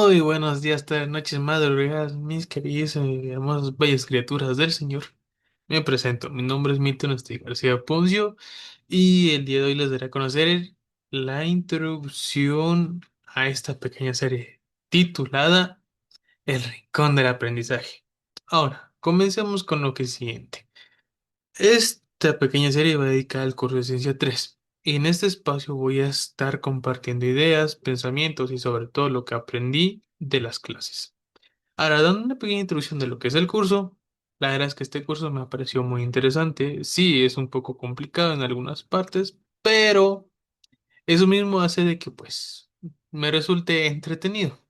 Muy buenos días, tardes, noches, madrugadas, mis queridas y hermosas bellas criaturas del Señor. Me presento, mi nombre es Milton Esti García Poncio y el día de hoy les daré a conocer la introducción a esta pequeña serie titulada El Rincón del Aprendizaje. Ahora, comencemos con lo que siguiente. Esta pequeña serie va dedicada al curso de Ciencia 3. Y en este espacio voy a estar compartiendo ideas, pensamientos y sobre todo lo que aprendí de las clases. Ahora, dando una pequeña introducción de lo que es el curso, la verdad es que este curso me pareció muy interesante. Sí, es un poco complicado en algunas partes, pero eso mismo hace de que pues me resulte entretenido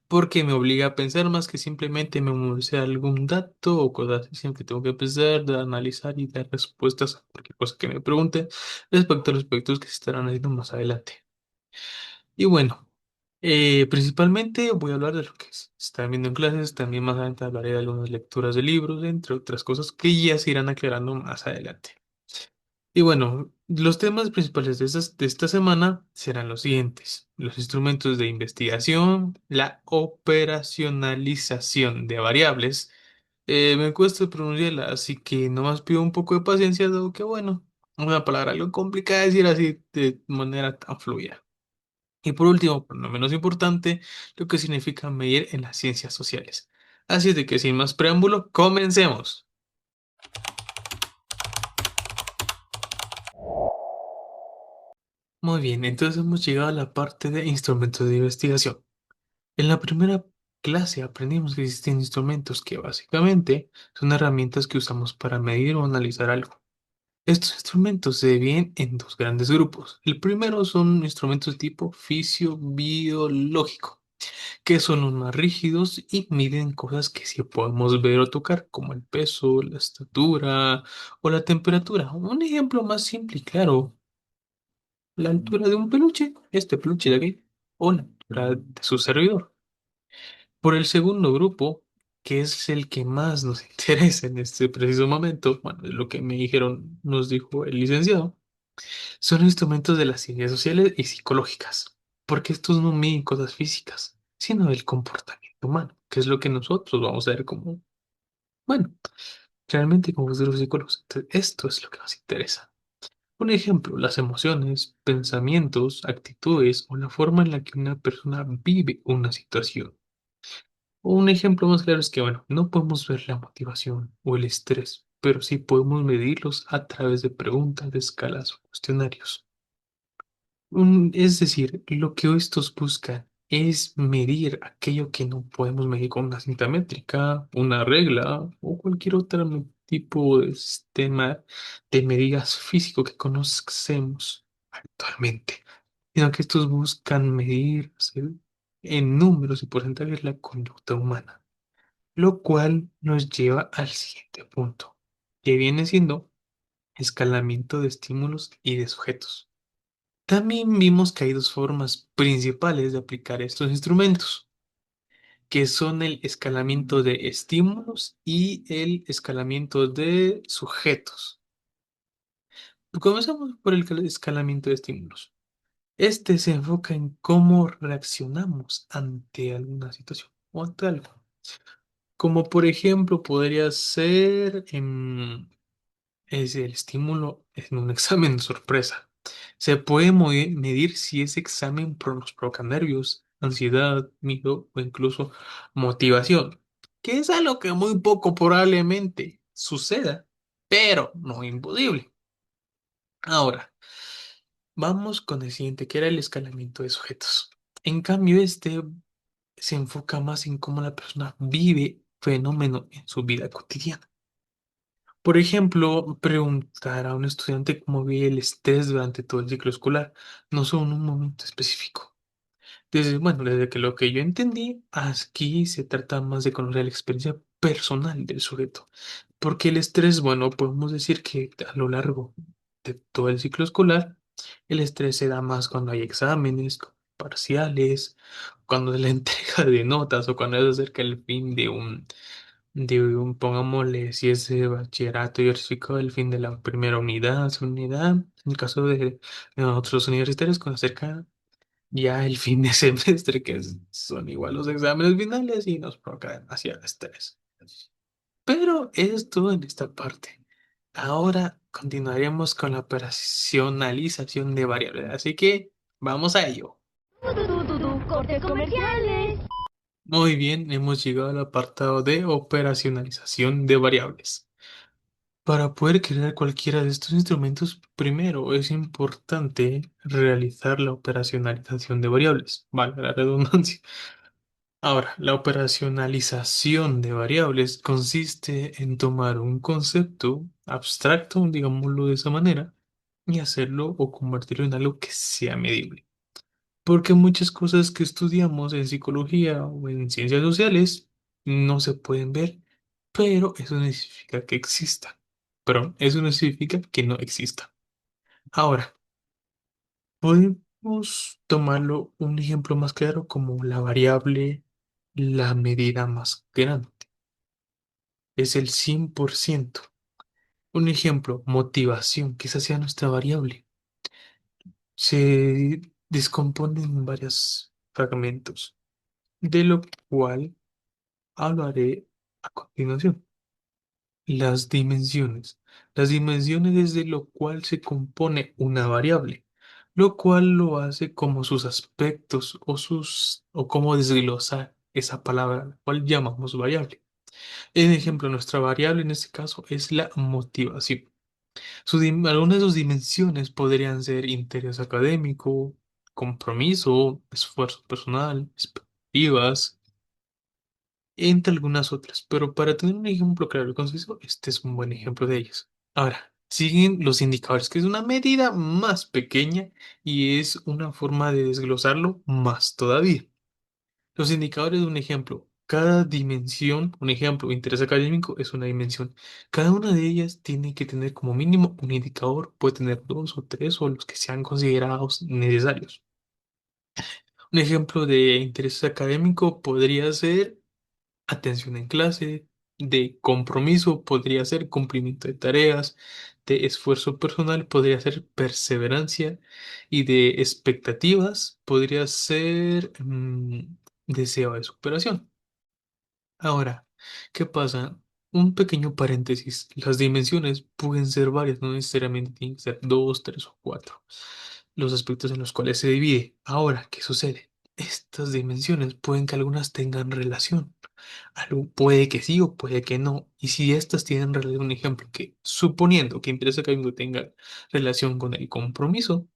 porque me obliga a pensar más que simplemente memorizar algún dato o cosas así. Siempre tengo que pensar, de analizar y dar respuestas a cualquier cosa que me pregunten respecto a los aspectos que se estarán haciendo más adelante. Y bueno, principalmente voy a hablar de lo que se está viendo en clases, también más adelante hablaré de algunas lecturas de libros, entre otras cosas que ya se irán aclarando más adelante. Y bueno, los temas principales de esta semana serán los siguientes: los instrumentos de investigación, la operacionalización de variables. Me cuesta pronunciarla, así que nomás pido un poco de paciencia, dado que bueno, una palabra algo complicada de decir así de manera tan fluida. Y por último, pero no menos importante, lo que significa medir en las ciencias sociales. Así es de que sin más preámbulo, comencemos. Muy bien, entonces hemos llegado a la parte de instrumentos de investigación. En la primera clase aprendimos que existen instrumentos que básicamente son herramientas que usamos para medir o analizar algo. Estos instrumentos se dividen en dos grandes grupos. El primero son instrumentos de tipo fisicobiológico, que son los más rígidos y miden cosas que sí podemos ver o tocar, como el peso, la estatura o la temperatura. Un ejemplo más simple y claro: la altura de un peluche, este peluche de aquí, o la altura de su servidor. Por el segundo grupo, que es el que más nos interesa en este preciso momento, bueno, es lo que me dijeron, nos dijo el licenciado, son instrumentos de las ciencias sociales y psicológicas, porque estos no miden cosas físicas, sino del comportamiento humano, que es lo que nosotros vamos a ver como, bueno, realmente como futuros psicólogos. Entonces, esto es lo que nos interesa. Un ejemplo: las emociones, pensamientos, actitudes o la forma en la que una persona vive una situación. O un ejemplo más claro es que, bueno, no podemos ver la motivación o el estrés, pero sí podemos medirlos a través de preguntas, de escalas o cuestionarios. Es decir, lo que estos buscan es medir aquello que no podemos medir con una cinta métrica, una regla o cualquier otro tipo de sistema de medidas físico que conocemos actualmente, sino que estos buscan medir en números y porcentajes la conducta humana, lo cual nos lleva al siguiente punto, que viene siendo escalamiento de estímulos y de sujetos. También vimos que hay dos formas principales de aplicar estos instrumentos, que son el escalamiento de estímulos y el escalamiento de sujetos. Comenzamos por el escalamiento de estímulos. Este se enfoca en cómo reaccionamos ante alguna situación o ante algo. Como por ejemplo podría ser es el estímulo en un examen de sorpresa. Se puede medir si ese examen nos provoca nervios, ansiedad, miedo o incluso motivación, que es algo que muy poco probablemente suceda, pero no imposible. Ahora, vamos con el siguiente, que era el escalamiento de sujetos. En cambio, este se enfoca más en cómo la persona vive fenómeno en su vida cotidiana. Por ejemplo, preguntar a un estudiante cómo vive el estrés durante todo el ciclo escolar, no solo en un momento específico. Bueno, desde que lo que yo entendí, aquí se trata más de conocer la experiencia personal del sujeto. Porque el estrés, bueno, podemos decir que a lo largo de todo el ciclo escolar, el estrés se da más cuando hay exámenes, parciales, cuando es la entrega de notas o cuando es acerca el fin pongámosle, si es de bachillerato y certificado el fin de la primera unidad, segunda unidad, en el caso de otros universitarios, cuando acerca ya el fin de semestre, son igual los exámenes finales y nos provoca demasiado estrés. Pero esto en esta parte. Ahora continuaremos con la operacionalización de variables, así que vamos a ello. Cortes comerciales. Muy bien, hemos llegado al apartado de operacionalización de variables. Para poder crear cualquiera de estos instrumentos, primero es importante realizar la operacionalización de variables, valga la redundancia. Ahora, la operacionalización de variables consiste en tomar un concepto abstracto, digámoslo de esa manera, y hacerlo o convertirlo en algo que sea medible. Porque muchas cosas que estudiamos en psicología o en ciencias sociales no se pueden ver, pero eso no significa que exista. Pero eso no significa que no exista. Ahora, podemos tomarlo un ejemplo más claro como la variable, la medida más grande. Es el 100%. Un ejemplo, motivación, que esa sea nuestra variable. Se descompone en varios fragmentos, de lo cual hablaré a continuación. Las dimensiones. Las dimensiones es de lo cual se compone una variable, lo cual lo hace como sus aspectos o cómo desglosar esa palabra, la cual llamamos variable. En ejemplo, nuestra variable en este caso es la motivación. Algunas de sus dimensiones podrían ser interés académico, compromiso, esfuerzo personal, expectativas, entre algunas otras. Pero para tener un ejemplo claro y conciso, este es un buen ejemplo de ellas. Ahora, siguen los indicadores, que es una medida más pequeña y es una forma de desglosarlo más todavía. Los indicadores de un ejemplo. Cada dimensión, un ejemplo, interés académico es una dimensión. Cada una de ellas tiene que tener como mínimo un indicador, puede tener dos o tres o los que sean considerados necesarios. Un ejemplo de interés académico podría ser atención en clase, de compromiso podría ser cumplimiento de tareas, de esfuerzo personal podría ser perseverancia y de expectativas podría ser deseo de superación. Ahora, ¿qué pasa? Un pequeño paréntesis. Las dimensiones pueden ser varias, no necesariamente tienen que ser dos, tres o cuatro. Los aspectos en los cuales se divide. Ahora, ¿qué sucede? Estas dimensiones pueden que algunas tengan relación. Algo puede que sí o puede que no. Y si estas tienen relación, un ejemplo que suponiendo que interés académico tenga relación con el compromiso,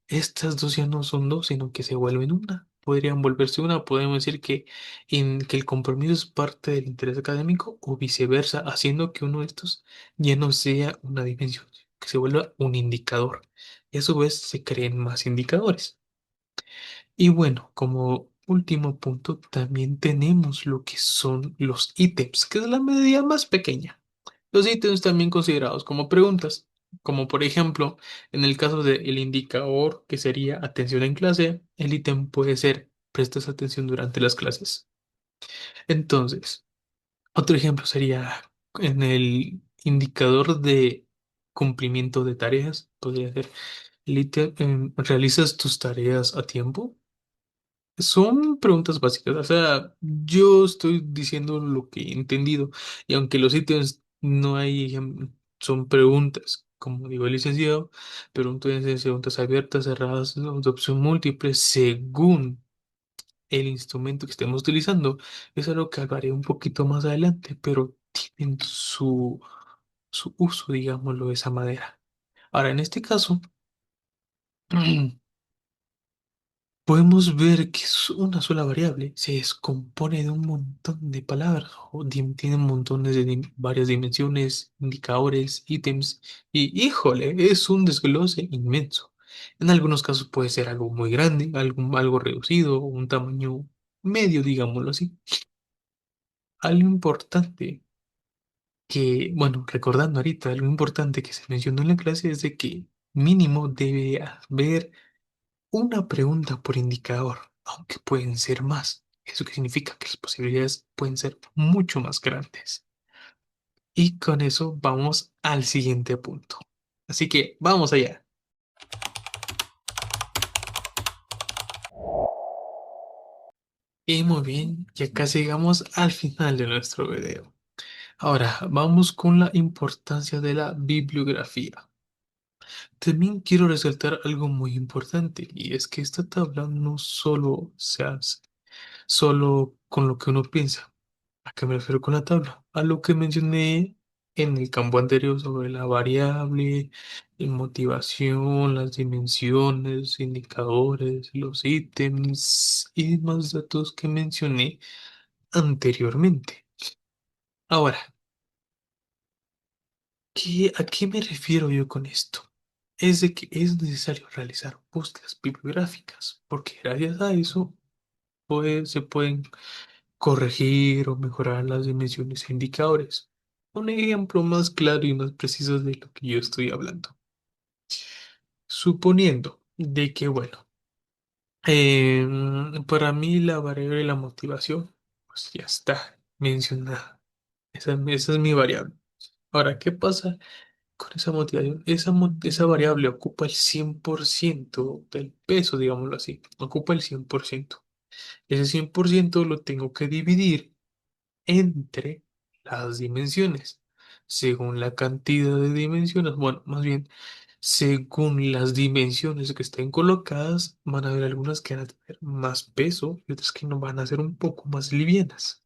estas dos ya no son dos, sino que se vuelven una. Podrían volverse una. Podemos decir que el compromiso es parte del interés académico o viceversa, haciendo que uno de estos ya no sea una dimensión, que se vuelva un indicador. Y a su vez se creen más indicadores. Y bueno, como último punto, también tenemos lo que son los ítems, que es la medida más pequeña. Los ítems también considerados como preguntas, como por ejemplo, en el caso del indicador que sería atención en clase, el ítem puede ser prestas atención durante las clases. Entonces, otro ejemplo sería en el indicador de cumplimiento de tareas, podría ser el ítem, ¿realizas tus tareas a tiempo? Son preguntas básicas, o sea, yo estoy diciendo lo que he entendido y aunque los ítems no hay, son preguntas, como digo el licenciado, pero pueden ser preguntas abiertas, cerradas, ¿no? De opción múltiple, según el instrumento que estemos utilizando. Es algo que hablaré un poquito más adelante, pero tienen su uso, digámoslo de esa manera. Ahora, en este caso, podemos ver que es una sola variable, se descompone de un montón de palabras, o tiene montones de varias dimensiones, indicadores, ítems, y híjole, es un desglose inmenso. En algunos casos puede ser algo muy grande, algo reducido, un tamaño medio, digámoslo así. Algo importante que, bueno, recordando ahorita, algo importante que se mencionó en la clase es de que mínimo debe haber una pregunta por indicador, aunque pueden ser más. ¿Eso qué significa? Que las posibilidades pueden ser mucho más grandes. Y con eso vamos al siguiente punto. Así que vamos allá. Y muy bien, ya casi llegamos al final de nuestro video. Ahora, vamos con la importancia de la bibliografía. También quiero resaltar algo muy importante, y es que esta tabla no solo se hace solo con lo que uno piensa. ¿A qué me refiero con la tabla? A lo que mencioné en el campo anterior sobre la variable, la motivación, las dimensiones, indicadores, los ítems y demás datos que mencioné anteriormente. Ahora, ¿a qué me refiero yo con esto? Es de que es necesario realizar búsquedas bibliográficas, porque gracias a eso se pueden corregir o mejorar las dimensiones e indicadores. Un ejemplo más claro y más preciso de lo que yo estoy hablando. Suponiendo de que, bueno, para mí la variable de la motivación, pues ya está mencionada. Esa es mi variable. Ahora, ¿qué pasa con esa motivación? Esa variable ocupa el 100% del peso, digámoslo así. Ocupa el 100%. Ese 100% lo tengo que dividir entre las dimensiones. Según la cantidad de dimensiones, bueno, más bien, según las dimensiones que estén colocadas, van a haber algunas que van a tener más peso y otras que no van a ser un poco más livianas.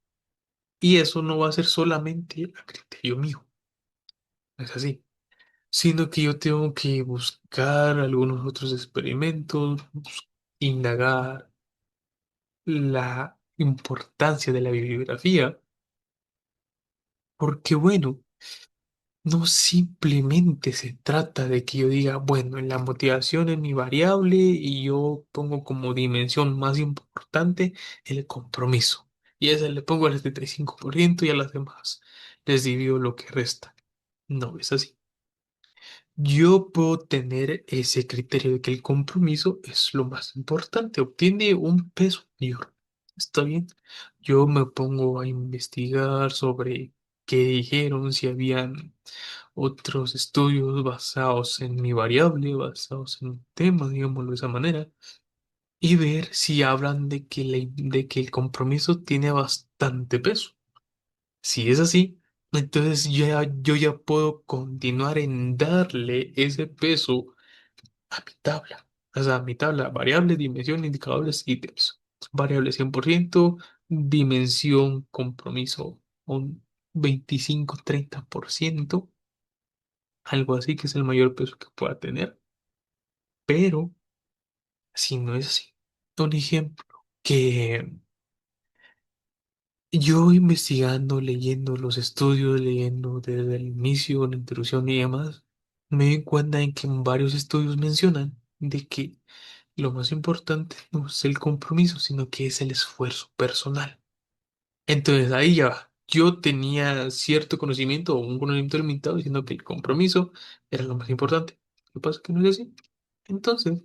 Y eso no va a ser solamente a criterio mío, no es así, sino que yo tengo que buscar algunos otros experimentos, indagar la importancia de la bibliografía, porque bueno, no simplemente se trata de que yo diga, bueno, en la motivación es mi variable y yo pongo como dimensión más importante el compromiso. Y a esa le pongo el 75% y a las demás les divido lo que resta. No es así. Yo puedo tener ese criterio de que el compromiso es lo más importante, obtiene un peso mayor. ¿Está bien? Yo me pongo a investigar sobre qué dijeron, si habían otros estudios basados en mi variable, basados en un tema, digámoslo de esa manera, y ver si hablan de que el compromiso tiene bastante peso. Si es así, entonces yo ya puedo continuar en darle ese peso a mi tabla. O sea, a mi tabla, variable, dimensión, indicadores, ítems. Variable 100%, dimensión, compromiso, un 25-30%, algo así que es el mayor peso que pueda tener. Pero si no es así, un ejemplo que yo investigando, leyendo los estudios, leyendo desde el inicio, la introducción y demás, me di cuenta en que en varios estudios mencionan de que lo más importante no es el compromiso, sino que es el esfuerzo personal. Entonces ahí ya va. Yo tenía cierto conocimiento o un conocimiento limitado diciendo que el compromiso era lo más importante. Lo que pasa es que no es así. Entonces,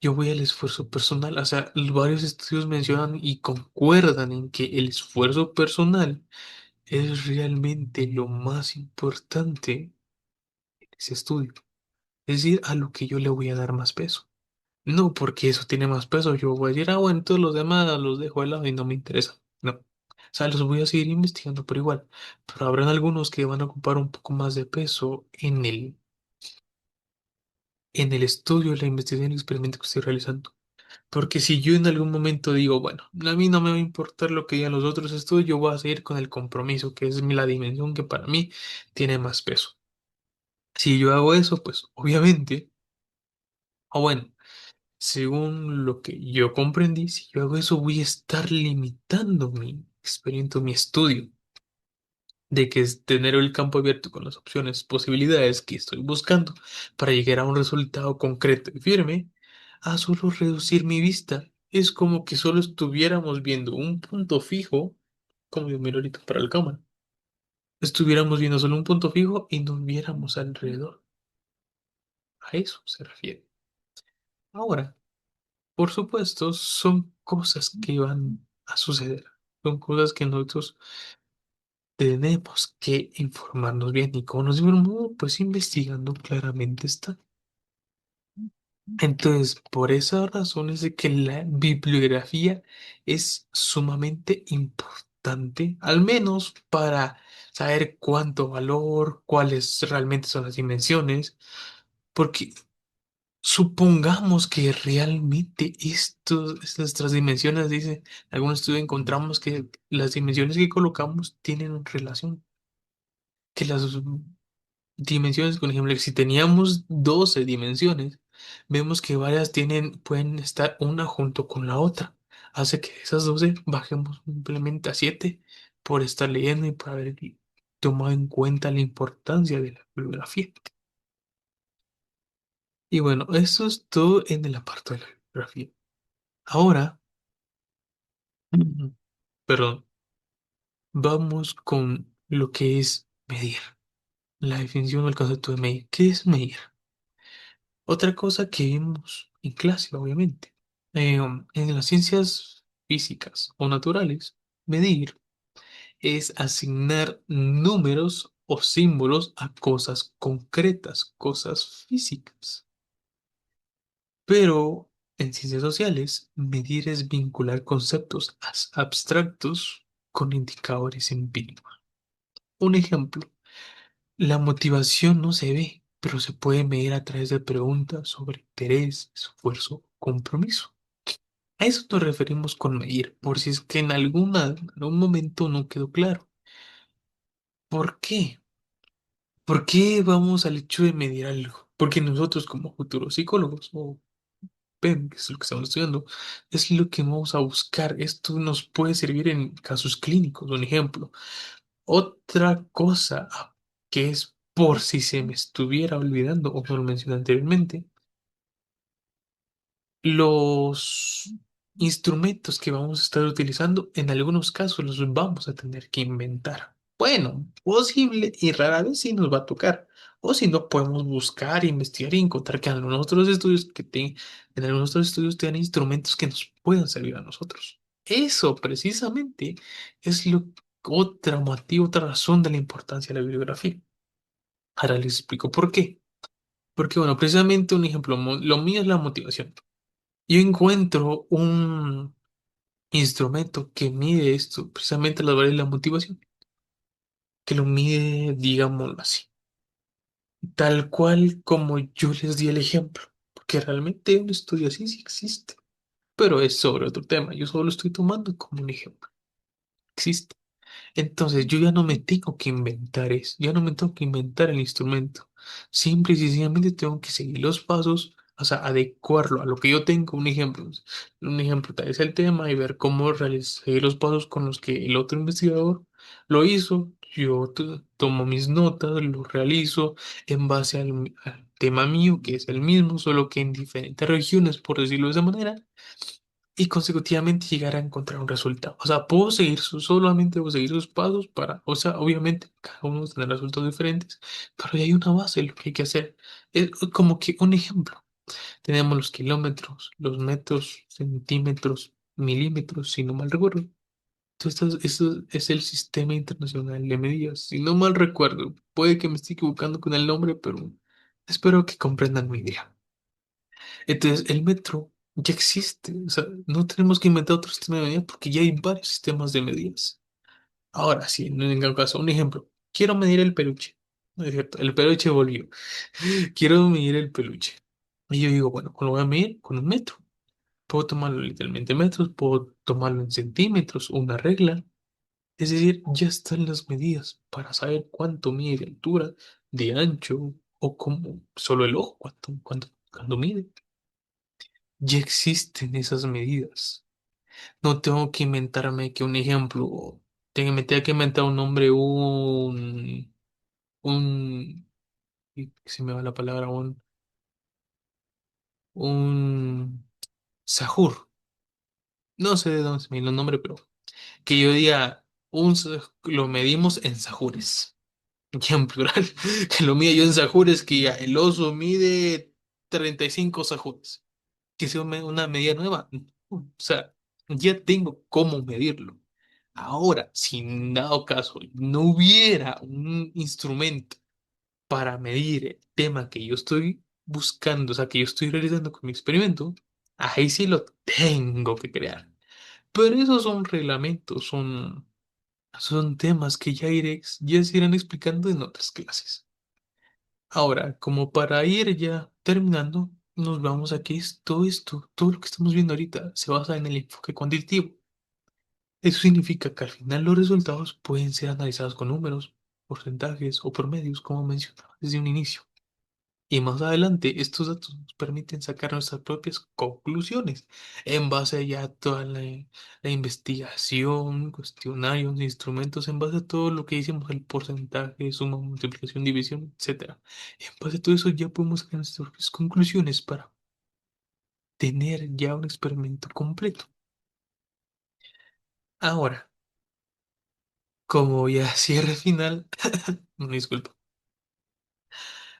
yo voy al esfuerzo personal. O sea, varios estudios mencionan y concuerdan en que el esfuerzo personal es realmente lo más importante en ese estudio. Es decir, a lo que yo le voy a dar más peso. No porque eso tiene más peso, yo voy a decir, ah, bueno, todos los demás los dejo de lado y no me interesa. No. O sea, los voy a seguir investigando por igual. Pero habrán algunos que van a ocupar un poco más de peso en el estudio, la investigación y el experimento que estoy realizando. Porque si yo en algún momento digo, bueno, a mí no me va a importar lo que digan los otros estudios, yo voy a seguir con el compromiso, que es la dimensión que para mí tiene más peso. Si yo hago eso, pues obviamente, o bueno, según lo que yo comprendí, si yo hago eso, voy a estar limitando mi experimento, mi estudio, de que es tener el campo abierto con las opciones, posibilidades que estoy buscando para llegar a un resultado concreto y firme, a solo reducir mi vista. Es como que solo estuviéramos viendo un punto fijo, como yo miro ahorita para la cámara. Estuviéramos viendo solo un punto fijo y nos viéramos alrededor. A eso se refiere. Ahora, por supuesto, son cosas que van a suceder. Son cosas que nosotros tenemos que informarnos bien. ¿Y cómo nos informamos? Pues investigando claramente está. Entonces, por esa razón es de que la bibliografía es sumamente importante, al menos para saber cuánto valor, cuáles realmente son las dimensiones, porque supongamos que realmente nuestras dimensiones, dice, en algún estudio encontramos que las dimensiones que colocamos tienen relación, que las dimensiones, por ejemplo, si teníamos 12 dimensiones, vemos que varias pueden estar una junto con la otra. Hace que de esas 12 bajemos simplemente a 7 por estar leyendo y por haber tomado en cuenta la importancia de la bibliografía. Y bueno, eso es todo en el apartado de la bibliografía. Ahora, ujú, perdón, vamos con lo que es medir. La definición del concepto de medir. ¿Qué es medir? Otra cosa que vimos en clase, obviamente, en las ciencias físicas o naturales, medir es asignar números o símbolos a cosas concretas, cosas físicas. Pero en ciencias sociales, medir es vincular conceptos abstractos con indicadores empíricos. Un ejemplo, la motivación no se ve, pero se puede medir a través de preguntas sobre interés, esfuerzo, compromiso. A eso nos referimos con medir, por si es que en algún momento no quedó claro. ¿Por qué? ¿Por qué vamos al hecho de medir algo? Porque nosotros como futuros psicólogos o PEM, que es lo que estamos estudiando, es lo que vamos a buscar. Esto nos puede servir en casos clínicos, un ejemplo. Otra cosa que es por si se me estuviera olvidando o no lo mencioné anteriormente, los instrumentos que vamos a estar utilizando, en algunos casos los vamos a tener que inventar. Bueno, posible y rara vez sí nos va a tocar. O si no, podemos buscar, investigar y encontrar que en algunos otros estudios tengan instrumentos que nos puedan servir a nosotros. Eso precisamente es otra motivo, otra razón de la importancia de la bibliografía. Ahora les explico por qué. Porque, bueno, precisamente un ejemplo, lo mío es la motivación. Yo encuentro un instrumento que mide esto, precisamente las variables de la motivación, que lo mide, digámoslo así, tal cual como yo les di el ejemplo, porque realmente un estudio así sí existe, pero es sobre otro tema, yo solo estoy tomando como un ejemplo, existe. Entonces yo ya no me tengo que inventar eso, ya no me tengo que inventar el instrumento. Simple y sencillamente tengo que seguir los pasos, o sea, adecuarlo a lo que yo tengo. Un ejemplo tal vez el tema y ver cómo seguir los pasos con los que el otro investigador lo hizo. Yo tomo mis notas, lo realizo en base al tema mío, que es el mismo, solo que en diferentes regiones, por decirlo de esa manera y consecutivamente llegar a encontrar un resultado. O sea, solamente puedo seguir sus pasos para, o sea, obviamente cada uno tendrá resultados diferentes, pero ya hay una base de lo que hay que hacer. Es como que un ejemplo. Tenemos los kilómetros, los metros, centímetros, milímetros, si no mal recuerdo. Entonces, esto es el Sistema Internacional de Medidas. Si no mal recuerdo, puede que me esté equivocando con el nombre, pero espero que comprendan mi idea. Entonces, el metro ya existe. O sea, no tenemos que inventar otro sistema de medidas porque ya hay varios sistemas de medidas. Ahora, sí, en ningún caso, un ejemplo. Quiero medir el peluche. No es cierto, el peluche volvió. Quiero medir el peluche. Y yo digo, bueno, lo voy a medir con un metro. Puedo tomarlo literalmente en metros, puedo tomarlo en centímetros, una regla. Es decir, ya están las medidas para saber cuánto mide de altura, de ancho, o como solo el ojo, cuánto mide. Ya existen esas medidas. No tengo que inventarme que un ejemplo, me tenga que inventar un nombre, y se me va la palabra, un sahur. No sé de dónde se me vino el nombre, pero que yo diga, lo medimos en sahures. Ya en plural, que lo mida yo en sahures, que ya el oso mide 35 sahures. Que sea una medida nueva. No, o sea, ya tengo cómo medirlo. Ahora, si en dado caso no hubiera un instrumento para medir el tema que yo estoy buscando, o sea, que yo estoy realizando con mi experimento, ahí sí lo tengo que crear. Pero esos son reglamentos, son temas que ya se irán explicando en otras clases. Ahora, como para ir ya terminando, nos vamos a que todo lo que estamos viendo ahorita se basa en el enfoque cuantitativo. Eso significa que al final los resultados pueden ser analizados con números, porcentajes o promedios, como mencionaba desde un inicio. Y más adelante, estos datos nos permiten sacar nuestras propias conclusiones en base ya a toda la investigación, cuestionarios, instrumentos, en base a todo lo que hicimos, el porcentaje, suma, multiplicación, división, etcétera. En base a todo eso ya podemos sacar nuestras propias conclusiones para tener ya un experimento completo. Ahora, como ya cierre final, una disculpa.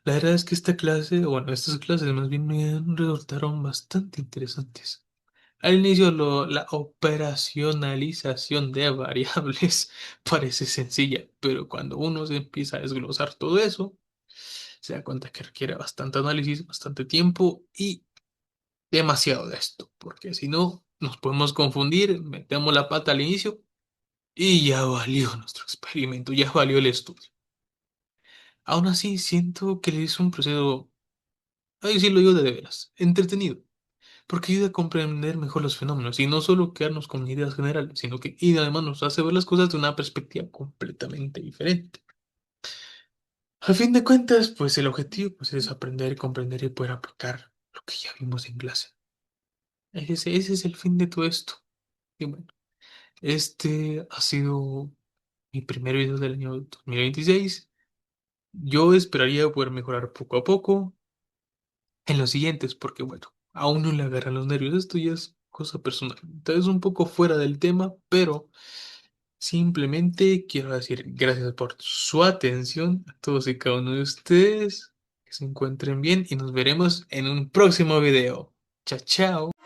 La verdad es que esta clase, o bueno, estas clases más bien me resultaron bastante interesantes. Al inicio la operacionalización de variables parece sencilla, pero cuando uno se empieza a desglosar todo eso, se da cuenta que requiere bastante análisis, bastante tiempo y demasiado de esto, porque si no, nos podemos confundir, metemos la pata al inicio y ya valió nuestro experimento, ya valió el estudio. Aún así, siento que es un proceso, ahí sí lo digo de veras, entretenido porque ayuda a comprender mejor los fenómenos y no solo quedarnos con ideas generales, sino que y además nos hace ver las cosas de una perspectiva completamente diferente. A fin de cuentas, pues el objetivo pues, es aprender, comprender y poder aplicar lo que ya vimos en clase. Ese es el fin de todo esto. Y bueno, este ha sido mi primer video del año 2026. Yo esperaría poder mejorar poco a poco en los siguientes, porque bueno, aún no le agarran los nervios. Esto ya es cosa personal. Tal vez un poco fuera del tema, pero simplemente quiero decir gracias por su atención a todos y cada uno de ustedes. Que se encuentren bien y nos veremos en un próximo video. Chao, chao.